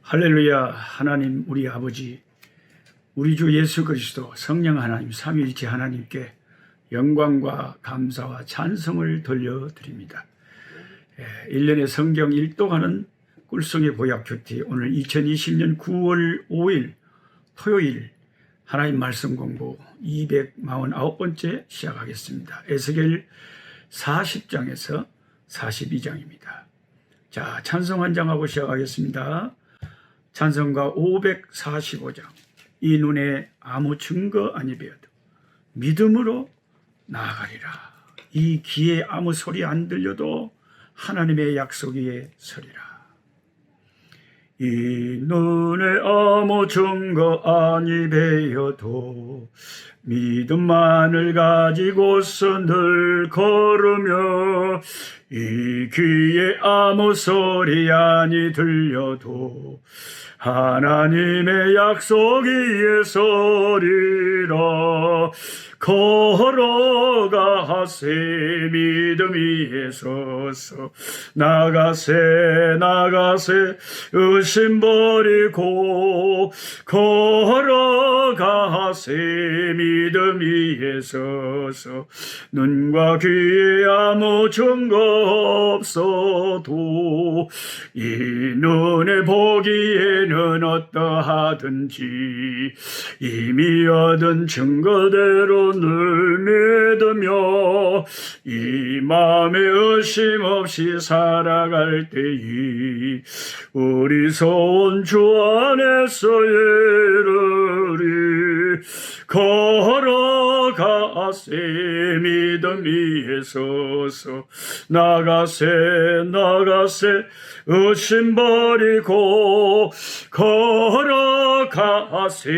할렐루야. 하나님 우리 아버지, 우리 주 예수 그리스도 성령 하나님 삼위일체 하나님께 영광과 감사와 찬송을 돌려드립니다. 1년의 성경 일독하는 꿀송의 보약 큐티, 오늘 2020년 9월 5일 토요일 하나님 말씀 공부 249번째 시작하겠습니다. 에스겔 40장에서 42장입니다. 자, 찬송 한 장하고 시작하겠습니다. 찬송가 545장. 이 눈에 아무 증거 아니 배어도 믿음으로 나아가리라. 이 귀에 아무 소리 안 들려도 하나님의 약속 위에 서리라. 이 눈에 아무 증거 아니 배어도 믿음만을 가지고서 늘 걸으며 이 귀에 아무 소리 아니 들려도 하나님의 약속 위에 서리라. 걸어가세 믿음 위에 서서 나가세 의심 버리고 걸어가세 믿음 위에 서서 눈과 귀에 아무 증거 없어도 이 눈에 보기에는 어떠하든지 이미 얻은 증거대로 늘 믿으며 이 마음에 의심 없이 살아갈 때에 우리 소원 주 안에서 이르리. 걸어가세 믿음 위에 서서 나가세 의심 버리고 걸어가세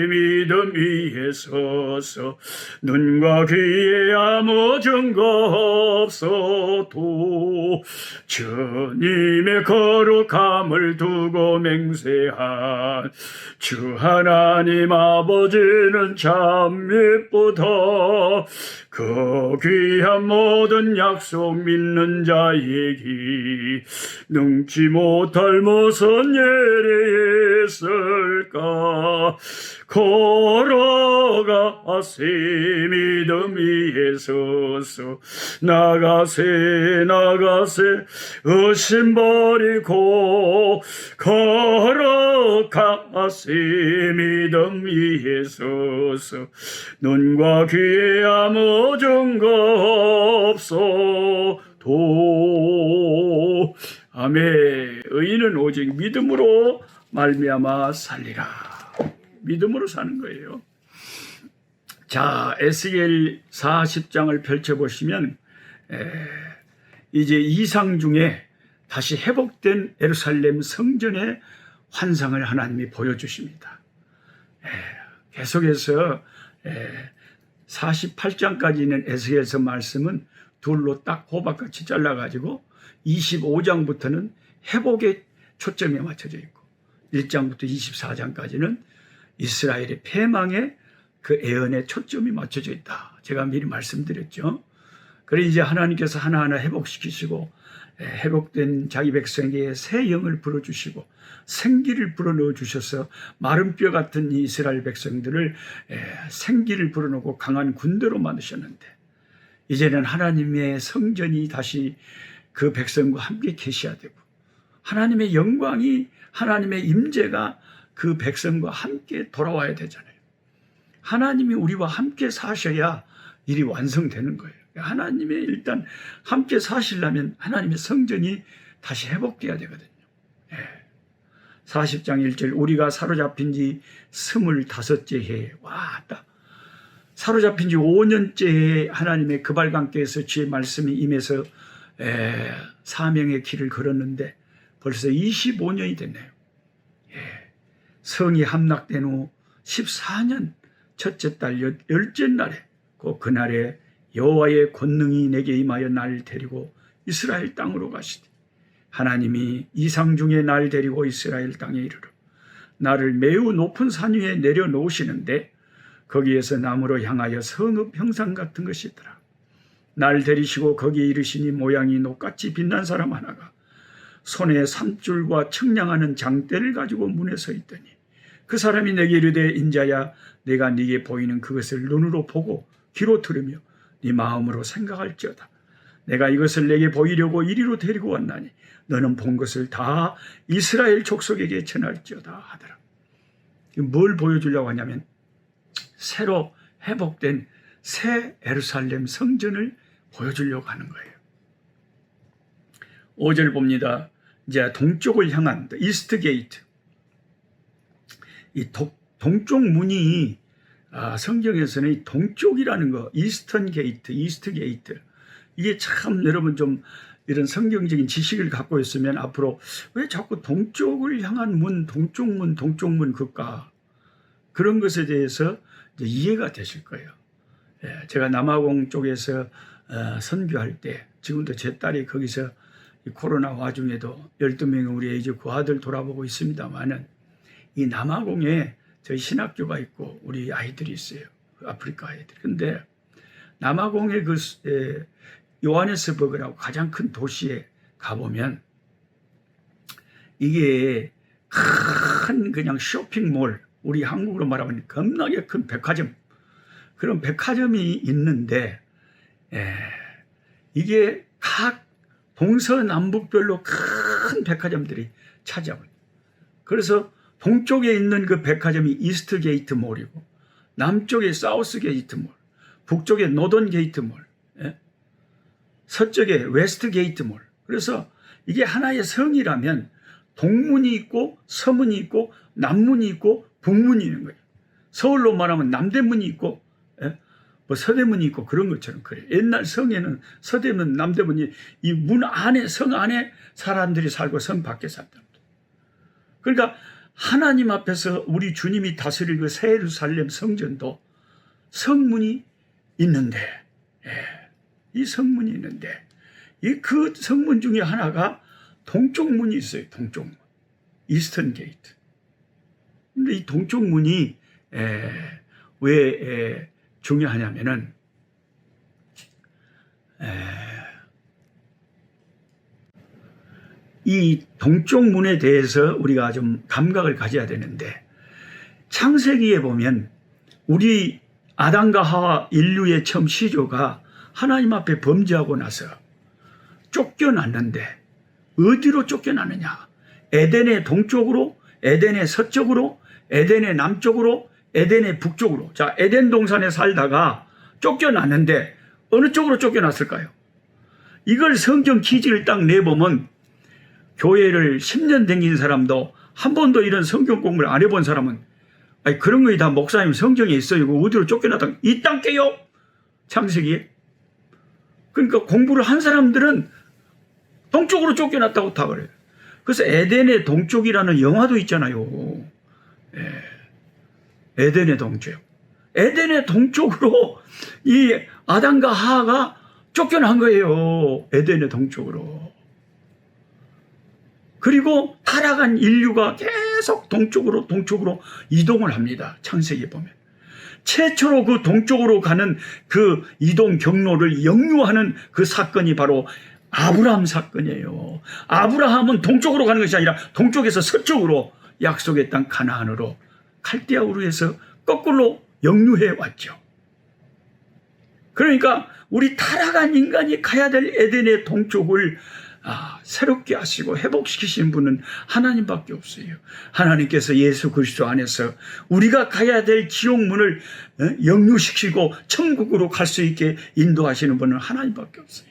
믿음 위에 서서 눈과 귀에 아무 증거 없어도 주님의 거룩함을 두고 맹세한 주 하나님 아버지는 참 미쁘다. 그 귀한 모든 약속 믿는 자에게 능치 못할 무슨 일이 있을까. 걸어가세 믿음 위에 서서 나가세 의심 버리고 걸어가세 믿음 위에 서서 눈과 귀에 아무 증거 없어도 아멘. 의인은 오직 믿음으로 말미암아 살리라. 믿음으로 사는 거예요. 자, 에스겔 40장을 펼쳐보시면 이제 이상 중에 다시 회복된 예루살렘 성전의 환상을 하나님이 보여주십니다. 계속해서 48장까지 있는 에스겔서 말씀은 둘로 딱 호박같이 잘라가지고 25장부터는 회복에 초점이 맞춰져 있고 1장부터 24장까지는 이스라엘의 패망에 그 애언에 초점이 맞춰져 있다. 제가 미리 말씀드렸죠. 그래 이제 하나님께서 하나하나 회복시키시고 회복된 자기 백성에게 새 영을 불어주시고 생기를 불어넣어 주셔서 마른 뼈 같은 이 이스라엘 백성들을 생기를 불어넣고 강한 군대로 만드셨는데 이제는 하나님의 성전이 다시 그 백성과 함께 계셔야 되고 하나님의 영광이 하나님의 임재가 그 백성과 함께 돌아와야 되잖아요. 하나님이 우리와 함께 사셔야 일이 완성되는 거예요. 하나님의 일단 함께 사시려면 하나님의 성전이 다시 회복돼야 되거든요. 40장 1절 우리가 사로잡힌 지 25째 해에 왔다. 사로잡힌 지 5년째 해에 하나님의 그발강께에서 주의 말씀이 임해서 사명의 길을 걸었는데 벌써 25년이 됐네요. 성이 함락된 후 14년 첫째 달 열째 날에 그날에 여호와의 권능이 내게 임하여 날 데리고 이스라엘 땅으로 가시되 하나님이 이상 중에 날 데리고 이스라엘 땅에 이르러 나를 매우 높은 산 위에 내려놓으시는데 거기에서 나무로 향하여 성읍 형상 같은 것이 있더라. 날 데리시고 거기에 이르시니 모양이 녹같이 빛난 사람 하나가 손에 산줄과 청량하는 장대를 가지고 문에 서 있더니 그 사람이 내게 이르되 인자야 내가 네게 보이는 그것을 눈으로 보고 귀로 들으며 네 마음으로 생각할지어다. 내가 이것을 내게 보이려고 이리로 데리고 왔나니 너는 본 것을 다 이스라엘 족속에게 전할지어다 하더라. 뭘 보여주려고 하냐면 새로 회복된 새 예루살렘 성전을 보여주려고 하는 거예요. 5절 봅니다. 이제 동쪽을 향한 이스트 게이트. 이 동쪽 문이 성경에서는 이 동쪽이라는 거, 이스턴 게이트, 이스트 게이트. 이게 참 여러분 좀 이런 성경적인 지식을 갖고 있으면 앞으로 왜 자꾸 동쪽을 향한 문, 동쪽 문 그까 그런 것에 대해서 이제 이해가 되실 거예요. 예, 제가 남아공 쪽에서 선교할 때 지금도 제 딸이 거기서 이 코로나 와중에도 12명의 우리 이제 그 아들 돌아보고 있습니다만은 이 남아공에 저희 신학교가 있고 우리 아이들이 있어요. 아프리카 아이들. 근데 남아공의 그 요하네스버그라고 가장 큰 도시에 가보면 이게 큰 그냥 쇼핑몰, 우리 한국으로 말하면 겁나게 큰 백화점, 그런 백화점이 있는데 이게 각 동서남북별로 큰 백화점들이 차지하고 있어요. 그래서 동쪽에 있는 그 백화점이 이스트 게이트 몰이고 남쪽에 사우스 게이트 몰, 북쪽에 노던 게이트 몰, 서쪽에 웨스트 게이트 몰. 그래서 이게 하나의 성이라면 동문이 있고 서문이 있고 남문이 있고 북문이 있는 거예요. 서울로 말하면 남대문이 있고 뭐 서대문이 있고 그런 것처럼 그래요. 옛날 성에는 서대문, 남대문이 이 문 안에, 성 안에 사람들이 살고 성 밖에 살다. 그러니까 하나님 앞에서 우리 주님이 다스릴 그 새 예루살렘 성전도 성문이 있는데, 이 성문이 있는데, 이 그 성문 중에 하나가 동쪽 문이 있어요. 동쪽 문, 이스턴 게이트. 근데 이 동쪽 문이 왜 중요하냐면은 이 동쪽 문에 대해서 우리가 좀 감각을 가져야 되는데, 창세기에 보면 우리 아담과 하와 인류의 처음 시조가 하나님 앞에 범죄하고 나서 쫓겨났는데 어디로 쫓겨나느냐? 에덴의 동쪽으로, 에덴의 서쪽으로, 에덴의 남쪽으로, 에덴의 북쪽으로. 자, 에덴 동산에 살다가 쫓겨났는데 어느 쪽으로 쫓겨났을까요? 이걸 성경 퀴즈를 딱 내보면 교회를 10년 다닌 사람도 한 번도 이런 성경 공부를 안 해본 사람은 아니 그런 거이 다 목사님 성경에 있어요. 이거 어디로 쫓겨났다. 이 땅께요. 창세기에. 그러니까 공부를 한 사람들은 동쪽으로 쫓겨났다고 다 그래요. 그래서 에덴의 동쪽이라는 영화도 있잖아요. 에덴의 동쪽. 에덴의 동쪽으로 이 아담과 하와가 쫓겨난 거예요. 에덴의 동쪽으로. 그리고 타락한 인류가 계속 동쪽으로 이동을 합니다. 창세기에 보면. 최초로 그 동쪽으로 가는 그 이동 경로를 역류하는 그 사건이 바로 아브라함 사건이에요. 아브라함은 동쪽으로 가는 것이 아니라 동쪽에서 서쪽으로 약속의 땅 가나안으로 갈대아 우르에서 거꾸로 역류해 왔죠. 그러니까 우리 타락한 인간이 가야 될 에덴의 동쪽을 새롭게 하시고 회복시키신 분은 하나님밖에 없어요. 하나님께서 예수 그리스도 안에서 우리가 가야 될 지옥문을 역류시키고 천국으로 갈 수 있게 인도하시는 분은 하나님밖에 없어요.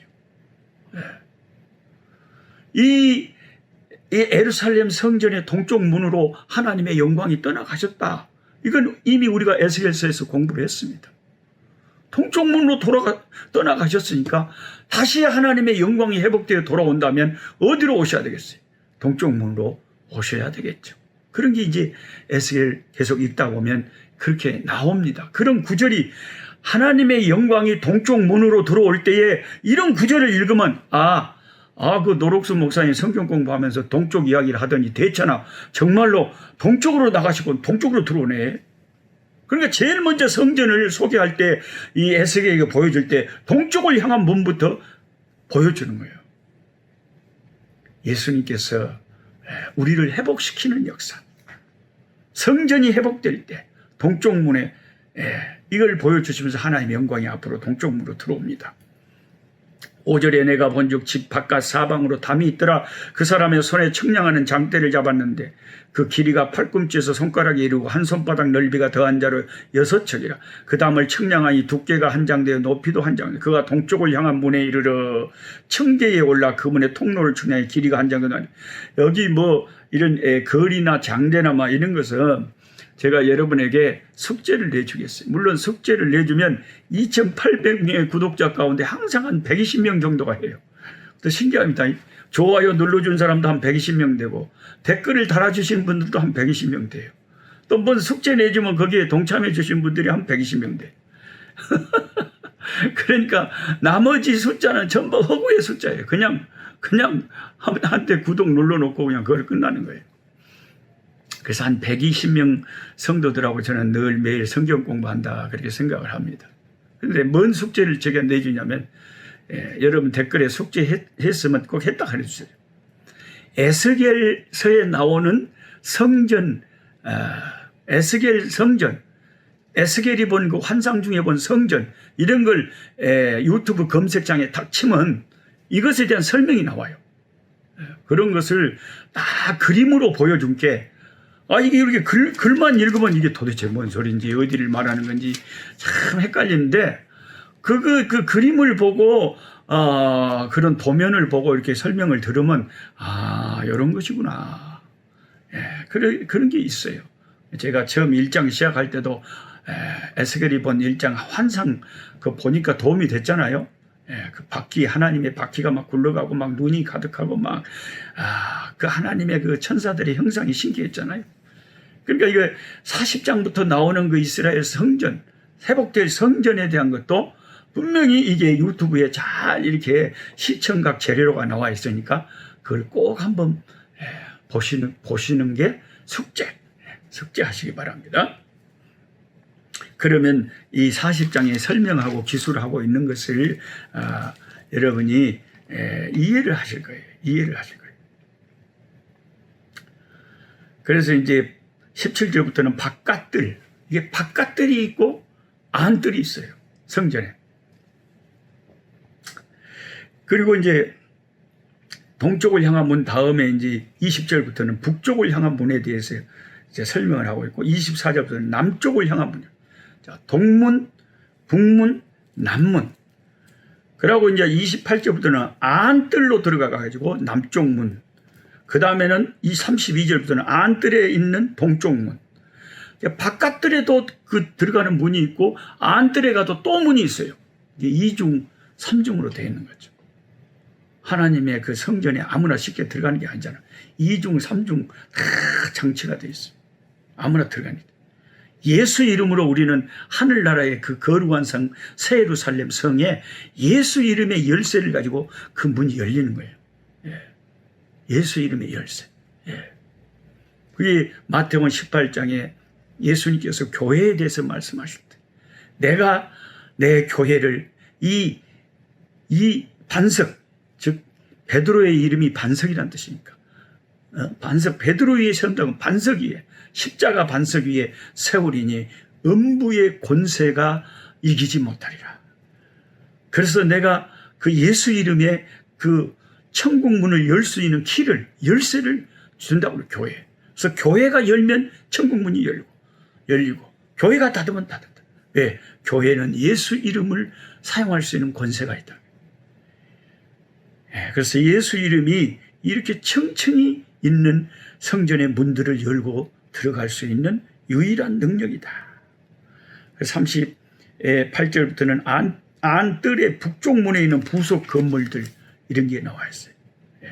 이 예루살렘 성전의 동쪽 문으로 하나님의 영광이 떠나가셨다. 이건 이미 우리가 에스겔서에서 공부를 했습니다. 동쪽 문으로 떠나가셨으니까 다시 하나님의 영광이 회복되어 돌아온다면 어디로 오셔야 되겠어요? 동쪽 문으로 오셔야 되겠죠. 그런 게 이제 에스겔 계속 읽다 보면 그렇게 나옵니다. 그런 구절이 하나님의 영광이 동쪽 문으로 들어올 때에 이런 구절을 읽으면 그 노록수 목사님 성경 공부하면서 동쪽 이야기를 하더니 대체나 정말로 동쪽으로 나가시고 동쪽으로 들어오네. 그러니까 제일 먼저 성전을 소개할 때 이 에스겔에게 보여줄 때 동쪽을 향한 문부터 보여주는 거예요. 예수님께서 우리를 회복시키는 역사, 성전이 회복될 때 동쪽 문에 이걸 보여주시면서 하나님의 영광이 앞으로 동쪽 문으로 들어옵니다. 5절에 내가 본즉 집 바깥 사방으로 담이 있더라. 그 사람의 손에 청량하는 장대를 잡았는데 그 길이가 팔꿈치에서 손가락에 이르고 한 손바닥 넓이가 더한 자로 6척이라. 그 담을 청량하니 두께가 한 장대요 높이도 한 장대. 그가 동쪽을 향한 문에 이르러 청계에 올라 그 문의 통로를 청량히 길이가 한 장대. 여기 뭐 이런 거리나 장대나 막 이런 것은 제가 여러분에게 숙제를 내주겠어요. 물론 숙제를 내주면 2,800명의 구독자 가운데 항상 한 120명 정도가 해요. 또 신기합니다. 좋아요 눌러준 사람도 한 120명 되고 댓글을 달아주신 분들도 한 120명 돼요. 또 뭔 숙제 내주면 거기에 동참해 주신 분들이 한 120명 돼요. 그러니까 나머지 숫자는 전부 허구의 숫자예요. 그냥 한때 구독 눌러놓고 그냥 그걸 끝나는 거예요. 그래서 한 120명 성도들하고 저는 늘 매일 성경 공부한다 그렇게 생각을 합니다. 그런데 뭔 숙제를 제가 내주냐면 여러분 댓글에 숙제했으면 꼭 했다 그래주세요. 에스겔서에 나오는 성전, 에스겔 성전, 에스겔이 본 그 환상 중에 본 성전 이런 걸 유튜브 검색창에 딱 치면 이것에 대한 설명이 나와요. 그런 것을 딱 그림으로 보여준 게 이게 이렇게 글만 읽으면 이게 도대체 뭔 소리인지 어디를 말하는 건지 참 헷갈리는데 그 그림을 보고 그런 도면을 보고 이렇게 설명을 들으면 이런 것이구나. 그런 게 있어요. 제가 처음 1장 시작할 때도 에스겔이 본 1장 환상 그 보니까 도움이 됐잖아요. 그 바퀴 하나님의 바퀴가 막 굴러가고 막 눈이 가득하고 막 그 하나님의 그 천사들의 형상이 신기했잖아요. 그러니까 이거 40장부터 나오는 그 이스라엘 성전, 회복될 성전에 대한 것도 분명히 이게 유튜브에 잘 이렇게 시청각 재료가 나와 있으니까 그걸 꼭 한번 보시는 게 숙제하시기 바랍니다. 그러면 이 40장에 설명하고 기술하고 있는 것을 여러분이 이해를 하실 거예요. 그래서 이제 17절부터는 바깥들, 이게 바깥들이 있고 안들이 있어요. 성전에. 그리고 이제 동쪽을 향한 문 다음에 이제 20절부터는 북쪽을 향한 문에 대해서 이제 설명을 하고 있고 24절부터는 남쪽을 향한 문. 자, 동문, 북문, 남문. 그러고 이제 28절부터는 안뜰로 들어가 가지고 남쪽 문. 그 다음에는 이 32절부터는 안뜰에 있는 동쪽 문. 바깥뜰에도 그 들어가는 문이 있고 안뜰에 가도 또 문이 있어요. 이게 2중, 3중으로 되어 있는 거죠. 하나님의 그 성전에 아무나 쉽게 들어가는 게 아니잖아. 2중, 3중 다 장치가 되어 있어요. 아무나 들어가는 게. 예수 이름으로 우리는 하늘나라의 그 거룩한 성, 새 예루살렘 성에 예수 이름의 열쇠를 가지고 그 문이 열리는 거예요. 예수 이름의 열쇠. 그게 마태복음 18장에 예수님께서 교회에 대해서 말씀하실 때 내가 내 교회를 이 반석, 즉 베드로의 이름이 반석이란 뜻이니까 반석, 베드로 위에 세운다면 반석 위에 십자가 반석 위에 세우리니 음부의 권세가 이기지 못하리라. 그래서 내가 그 예수 이름의 그 천국 문을 열 수 있는 키를, 열쇠를 준다고 교회. 그래서 교회가 열면 천국 문이 열리고 교회가 닫으면 닫았다. 왜? 교회는 예수 이름을 사용할 수 있는 권세가 있다. 그래서 예수 이름이 이렇게 청청이 있는 성전의 문들을 열고 들어갈 수 있는 유일한 능력이다. 38절부터는 안뜰의 북쪽 문에 있는 부속 건물들 이런 게 나와 있어요.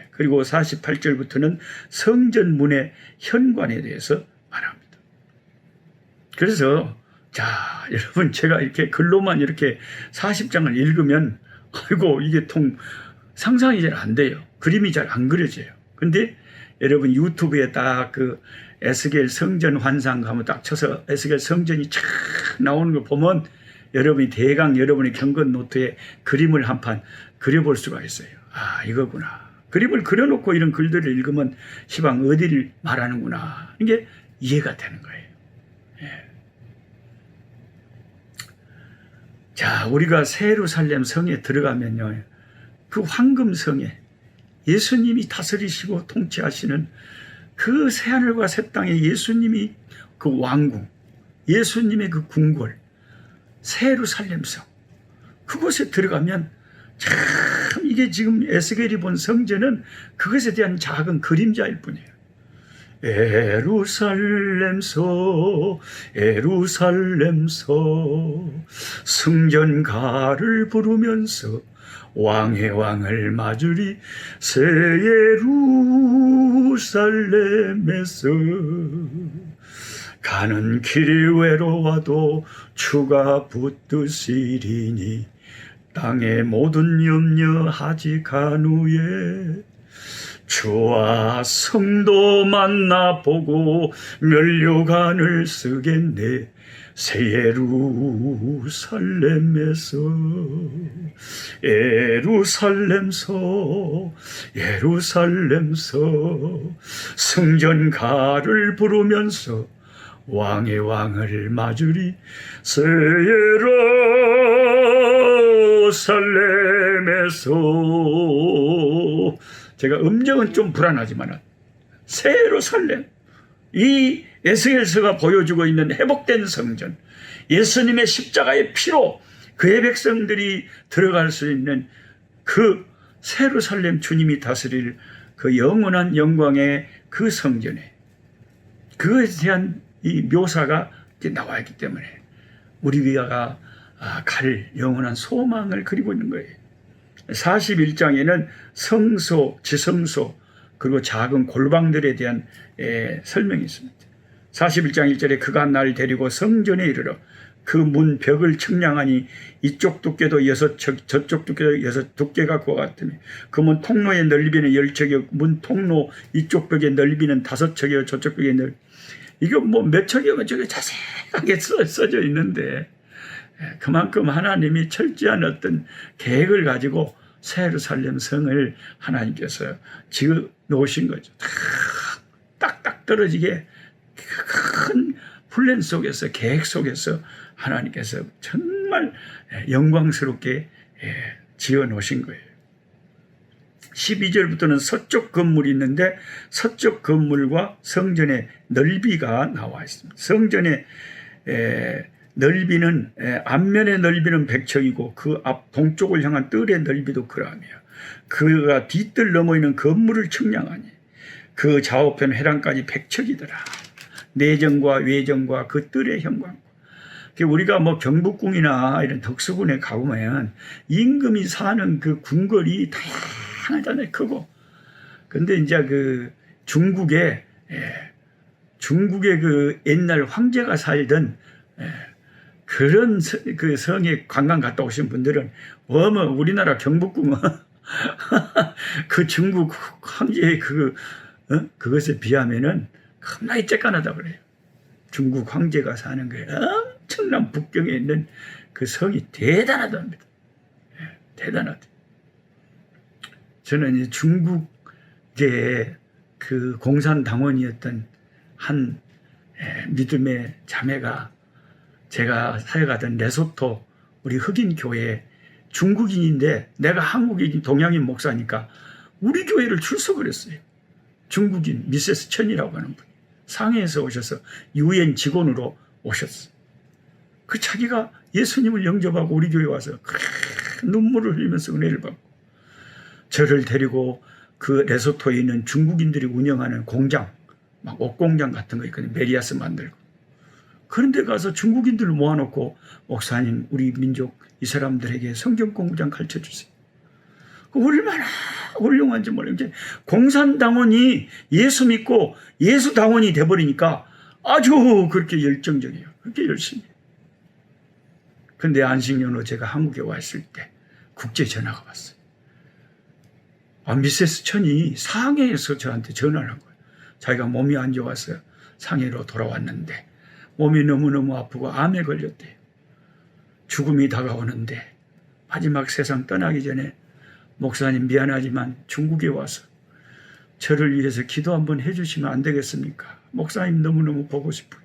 그리고 48절부터는 성전 문의 현관에 대해서 말합니다. 그래서 여러분 제가 이렇게 글로만 이렇게 40장을 읽으면 아이고 이게 상상이 잘 안 돼요. 그림이 잘 안 그려져요. 근데 여러분 유튜브에 딱 그 에스겔 성전 환상 가면 딱 쳐서 에스겔 성전이 쫙 나오는 거 보면 여러분이 대강 여러분의 경건 노트에 그림을 한 판 그려볼 수가 있어요. 이거구나. 그림을 그려놓고 이런 글들을 읽으면 시방 어디를 말하는구나 이게 이해가 되는 거예요. 예. 자, 우리가 새 예루살렘 성에 들어가면요, 그 황금성에 예수님이 다스리시고 통치하시는 그 새하늘과 새 땅에 예수님이 그 왕궁, 예수님의 그 궁궐, 새 예루살렘 성, 그곳에 들어가면 참 이게 지금 에스겔이 본 성전은 그것에 대한 작은 그림자일 뿐이에요. 예루살렘서 예루살렘서 승전가를 부르면서 왕의 왕을 맞으리 새 예루살렘에서 가는 길이 외로워도 주가 붙드시리니 땅의 모든 염려하지 간후에 주와 성도 만나보고 면류관을 쓰겠네 새 예루살렘에서 예루살렘서 예루살렘서 승전가를 부르면서 왕의 왕을 맞으리 새 예루살렘에서 제가 음정은 좀 불안하지만 새 예루살렘 이 에스겔서가 보여주고 있는 회복된 성전 예수님의 십자가의 피로 그의 백성들이 들어갈 수 있는 그 새 예루살렘 주님이 다스릴 그 영원한 영광의 그 성전에 그에 대한 이 묘사가 나와 있기 때문에 우리가 갈 영원한 소망을 그리고 있는 거예요. 41장에는 성소, 지성소 그리고 작은 골방들에 대한 설명이 있습니다. 41장 1절에 그가 날 데리고 성전에 이르러 그 문 벽을 측량하니 이쪽 두께도 6척 저쪽 두께도 6 두께가 그와 같으며 그 문 통로의 넓이는 10척이요 문 통로 이쪽 벽의 넓이는 5척이요 저쪽 벽의 넓이 이거 뭐 몇 척이요 저게 자세하게 써져 있는데 그만큼 하나님이 철저한 어떤 계획을 가지고 새 예루살렘 성을 하나님께서 지어 놓으신 거죠. 딱딱 떨어지게 큰 플랜 속에서 계획 속에서 하나님께서 정말 영광스럽게 지어 놓으신 거예요. 12절부터는 서쪽 건물이 있는데 서쪽 건물과 성전의 넓이가 나와 있습니다. 성전의 넓이는 앞면의 넓이는 100척이고 그 앞 동쪽을 향한 뜰의 넓이도 그러하며 그가 뒤뜰 넘어 있는 건물을 측량하니 그 좌우편 회랑까지 100척이더라. 내정과 외정과 그 뜰의 형광. 우리가 뭐 경복궁이나 이런 덕수궁에 가보면 임금이 사는 그 궁궐이 다양하잖아요. 크고. 근데 이제 그 중국에 그 옛날 황제가 살던 그런 그 성에 관광 갔다 오신 분들은 어머 우리나라 경복궁은 그 중국 황제의 그것에 비하면은 겁나게 쬐깐하다 그래요. 중국 황제가 사는 그 엄청난 북경에 있는 그 성이 대단하답니다. 대단하다. 저는 이제 중국의 그 공산당원이었던 한 믿음의 자매가 제가 사역하던 레소토 우리 흑인 교회 중국인인데 내가 한국인 동양인 목사니까 우리 교회를 출석을 했어요. 중국인 미세스 천이라고 하는 분이 상해에서 오셔서 UN 직원으로 오셨어요. 그 자기가 예수님을 영접하고 우리 교회 와서 눈물을 흘리면서 은혜를 받고 저를 데리고 그 레소토에 있는 중국인들이 운영하는 공장 막 옷공장 같은 거 있거든요. 메리아스 만들고 그런데 가서 중국인들을 모아놓고 목사님 우리 민족 이 사람들에게 성경 공부장 가르쳐주세요. 얼마나 훌륭한지 몰라요. 이제 공산당원이 예수 믿고 예수당원이 돼버리니까 아주 그렇게 열정적이에요. 그렇게 열심히. 근데 안식년으로 제가 한국에 왔을 때 국제 전화가 왔어요. 미세스 천이 상해에서 저한테 전화를 한 거예요. 자기가 몸이 안 좋았어요. 상해로 돌아왔는데 몸이 너무너무 아프고 암에 걸렸대요. 죽음이 다가오는데 마지막 세상 떠나기 전에 목사님 미안하지만 중국에 와서 저를 위해서 기도 한번 해주시면 안 되겠습니까? 목사님 너무너무 보고 싶어요.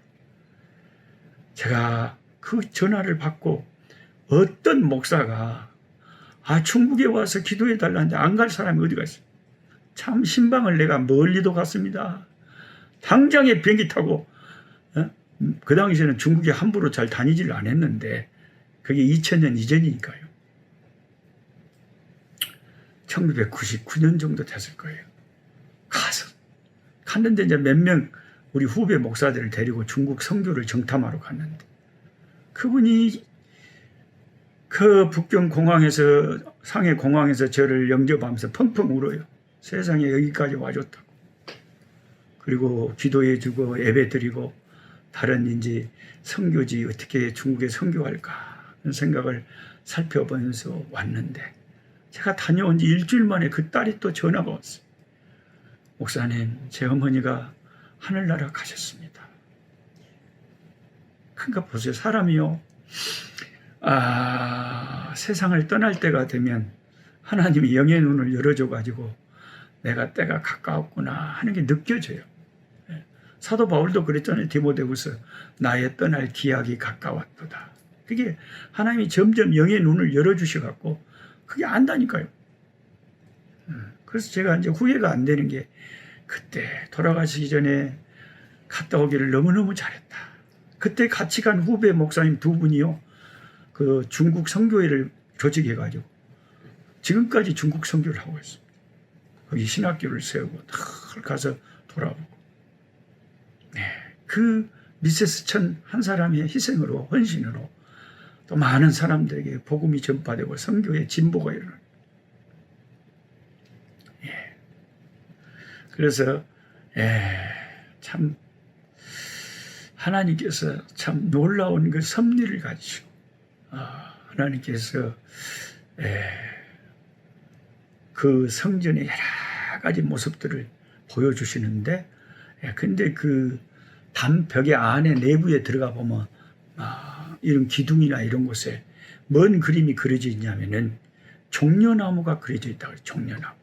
제가 그 전화를 받고 어떤 목사가 중국에 와서 기도해 달라는데 안 갈 사람이 어디가 있어요? 참 신방을 내가 멀리도 갔습니다. 당장에 비행기 타고 그 당시에는 중국에 함부로 잘 다니지를 않았는데 그게 2000년 이전이니까요. 1999년 정도 됐을 거예요. 갔는데 이제 몇 명 우리 후배 목사들을 데리고 중국 선교를 정탐하러 갔는데 그분이 그 북경 공항에서 상해 공항에서 저를 영접하면서 펑펑 울어요. 세상에 여기까지 와줬다고. 그리고 기도해주고 예배드리고 다른 이제 선교지 어떻게 중국에 선교할까 하는 생각을 살펴보면서 왔는데 제가 다녀온 지 일주일 만에 그 딸이 또 전화가 왔어요. 목사님, 제 어머니가 하늘나라 가셨습니다. 그러니까 보세요. 사람이요. 세상을 떠날 때가 되면 하나님이 영의 눈을 열어줘가지고 내가 때가 가까웠구나 하는 게 느껴져요. 사도 바울도 그랬잖아요. 디모데후서 나의 떠날 기약이 가까웠도다. 그게 하나님이 점점 영의 눈을 열어주셔갖고 그게 안다니까요. 그래서 제가 이제 후회가 안 되는 게 그때 돌아가시기 전에 갔다 오기를 너무너무 잘했다. 그때 같이 간 후배 목사님 두 분이요. 그 중국 선교회를 조직해가지고 지금까지 중국 선교를 하고 있습니다. 거기 신학교를 세우고 늘 가서 돌아보고. 그 미세스 천 한 사람의 희생으로 헌신으로 또 많은 사람들에게 복음이 전파되고 선교의 진보가 일어나요. 그래서 참 하나님께서 참 놀라운 그 섭리를 가지시고 하나님께서 그 성전의 여러 가지 모습들을 보여주시는데 근데 그 담벽의 안에 내부에 들어가 보면 이런 기둥이나 이런 곳에 뭔 그림이 그려져 있냐면은 종려나무가 그려져 있다 그래요. 종려나무.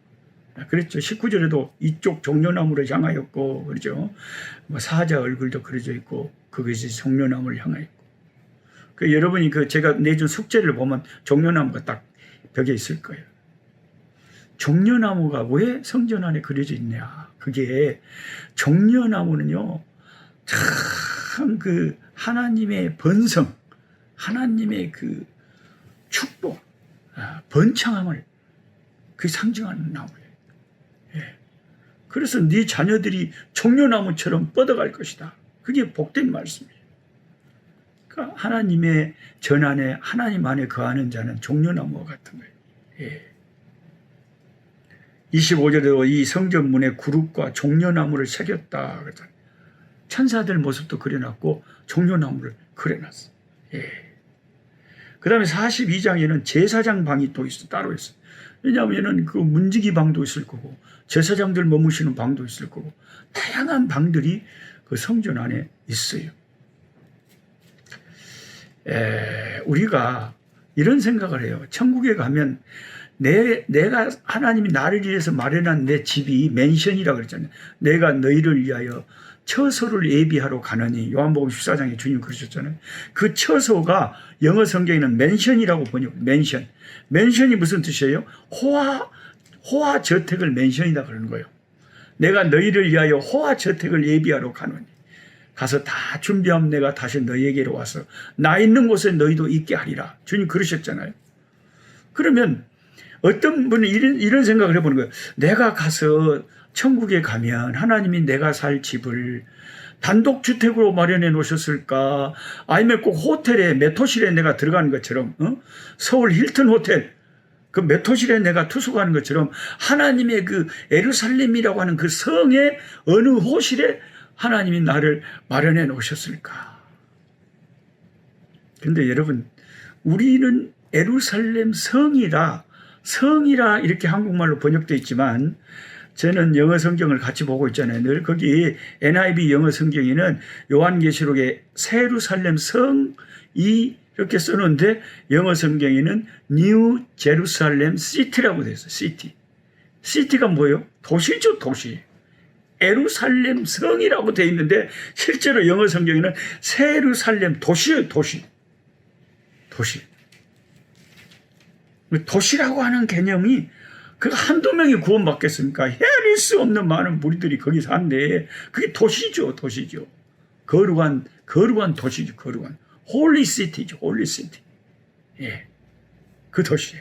그랬죠. 19절에도 이쪽 종려나무를 향하였고 그렇죠. 사자 얼굴도 그려져 있고 그것이 종려나무를 향하였고. 그 여러분이 그 제가 내준 숙제를 보면 종려나무가 딱 벽에 있을 거예요. 종려나무가 왜 성전 안에 그려져 있냐? 그게 종려나무는요. 참 그 하나님의 번성, 하나님의 그 축복, 번창함을 그 상징하는 나무예요. 그래서 네 자녀들이 종려나무처럼 뻗어갈 것이다. 그게 복된 말씀이에요. 그러니까 하나님의 전안에 하나님 안에 거하는 자는 종려나무와 같은 거예요. 25절에도 이 성전문에 구룹과 종려나무를 새겼다. 천사들 모습도 그려놨고 종려나무를 그려놨어요. 그 다음에 42장에는 제사장 방이 또 따로 있어요. 왜냐하면 그 문지기 방도 있을 거고 제사장들 머무시는 방도 있을 거고 다양한 방들이 그 성전 안에 있어요. 우리가 이런 생각을 해요. 천국에 가면 내가 하나님이 나를 위해서 마련한 내 집이 맨션이라고 그랬잖아요. 내가 너희를 위하여 처소를 예비하러 가느니 요한복음 14장에 주님 그러셨잖아요. 그 처소가 영어 성경에는 맨션이라고 번역. 맨션. 맨션이 무슨 뜻이에요? 호화 저택을 맨션이다 그러는 거예요. 내가 너희를 위하여 호화 저택을 예비하러 가느니 가서 다 준비하면 내가 다시 너희에게로 와서 나 있는 곳에 너희도 있게 하리라. 주님 그러셨잖아요. 그러면 어떤 분은 이런 생각을 해보는 거예요. 내가 가서 천국에 가면 하나님이 내가 살 집을 단독주택으로 마련해 놓으셨을까? 아니면 꼭 호텔에 메토실에 내가 들어가는 것처럼 서울 힐튼 호텔 그 메토실에 내가 투숙하는 것처럼 하나님의 그 예루살렘이라고 하는 그 성의 어느 호실에 하나님이 나를 마련해 놓으셨을까? 근데 여러분 우리는 예루살렘 성이라 이렇게 한국말로 번역되어 있지만 저는 영어 성경을 같이 보고 있잖아요. 늘 거기 NIV 영어 성경에는 요한계시록에 세루살렘 성이라고 이렇게 써놓은데 영어 성경에는 뉴 제루살렘 시티라고 되어 있어요. 시티. 시티가 뭐예요? 도시죠, 도시. 에루살렘 성이라고 되어 있는데 실제로 영어 성경에는 세루살렘 도시예요, 도시. 도시. 도시라고 하는 개념이 그 한두 명이 구원받겠습니까? 헤아릴 수 없는 많은 무리들이 거기 산데 그게 도시죠, 도시죠. 거룩한 도시죠, 거룩한. 홀리 시티죠, 홀리 시티. 예. 그 도시.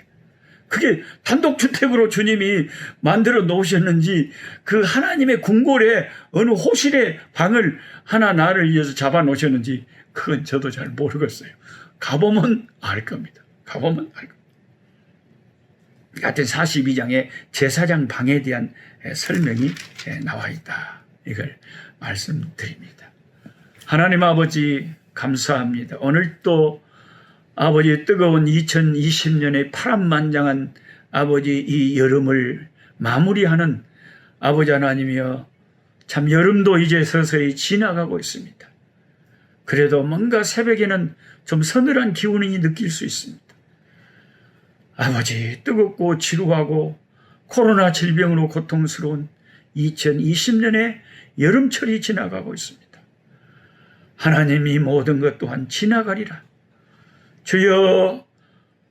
그게 단독주택으로 주님이 만들어 놓으셨는지 그 하나님의 궁궐에 어느 호실의 방을 하나 나를 위해서 잡아 놓으셨는지 그건 저도 잘 모르겠어요. 가보면 알 겁니다. 가보면 알 겁니다. 같은 42장에 제사장 방에 대한 설명이 나와 있다. 이걸 말씀드립니다. 하나님 아버지 감사합니다. 오늘 또 아버지 뜨거운 2020년의 파란만장한 아버지 이 여름을 마무리하는 아버지 하나님이여, 참 여름도 이제 서서히 지나가고 있습니다. 그래도 뭔가 새벽에는 좀 서늘한 기운이 느낄 수 있습니다. 아버지, 뜨겁고 지루하고 코로나 질병으로 고통스러운 2020년의 여름철이 지나가고 있습니다. 하나님이 모든 것 또한 지나가리라. 주여,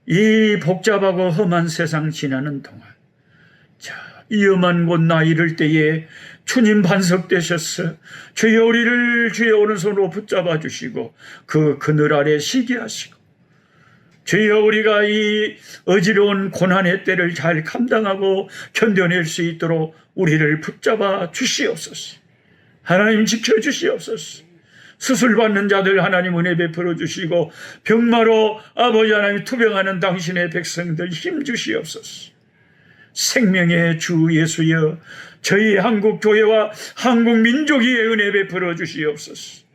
이 복잡하고 험한 세상 지나는 동안 자, 위험한 곳 나 이를 때에 주님 반석되셔서 주여 우리를 주의 오른손으로 붙잡아 주시고 그 그늘 아래 쉬게 하시고, 주여 우리가 이 어지러운 고난의 때를 잘 감당하고 견뎌낼 수 있도록 우리를 붙잡아 주시옵소서. 하나님 지켜주시옵소서. 수술받는 자들 하나님 은혜 베풀어 주시고, 병마로 아버지 하나님 투병하는 당신의 백성들 힘 주시옵소서. 생명의 주 예수여, 저희 한국 교회와 한국 민족 위에 은혜 베풀어 주시옵소서.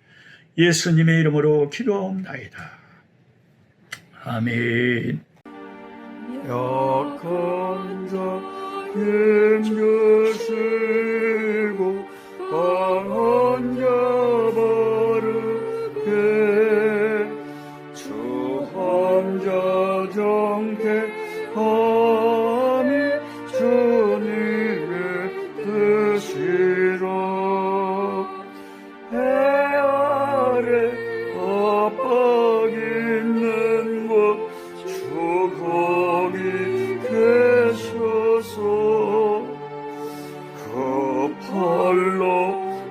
예수님의 이름으로 기도하옵나이다. 아멘. 약한 자 힘주시고 강한 자 바르게 주한 자 정택함이 주님의 뜻이라. 해 아래 압박 있는 곳 주 거기 계셔서 그 팔로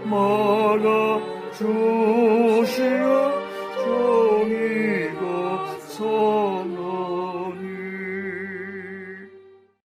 막아 주시어 정의가 선하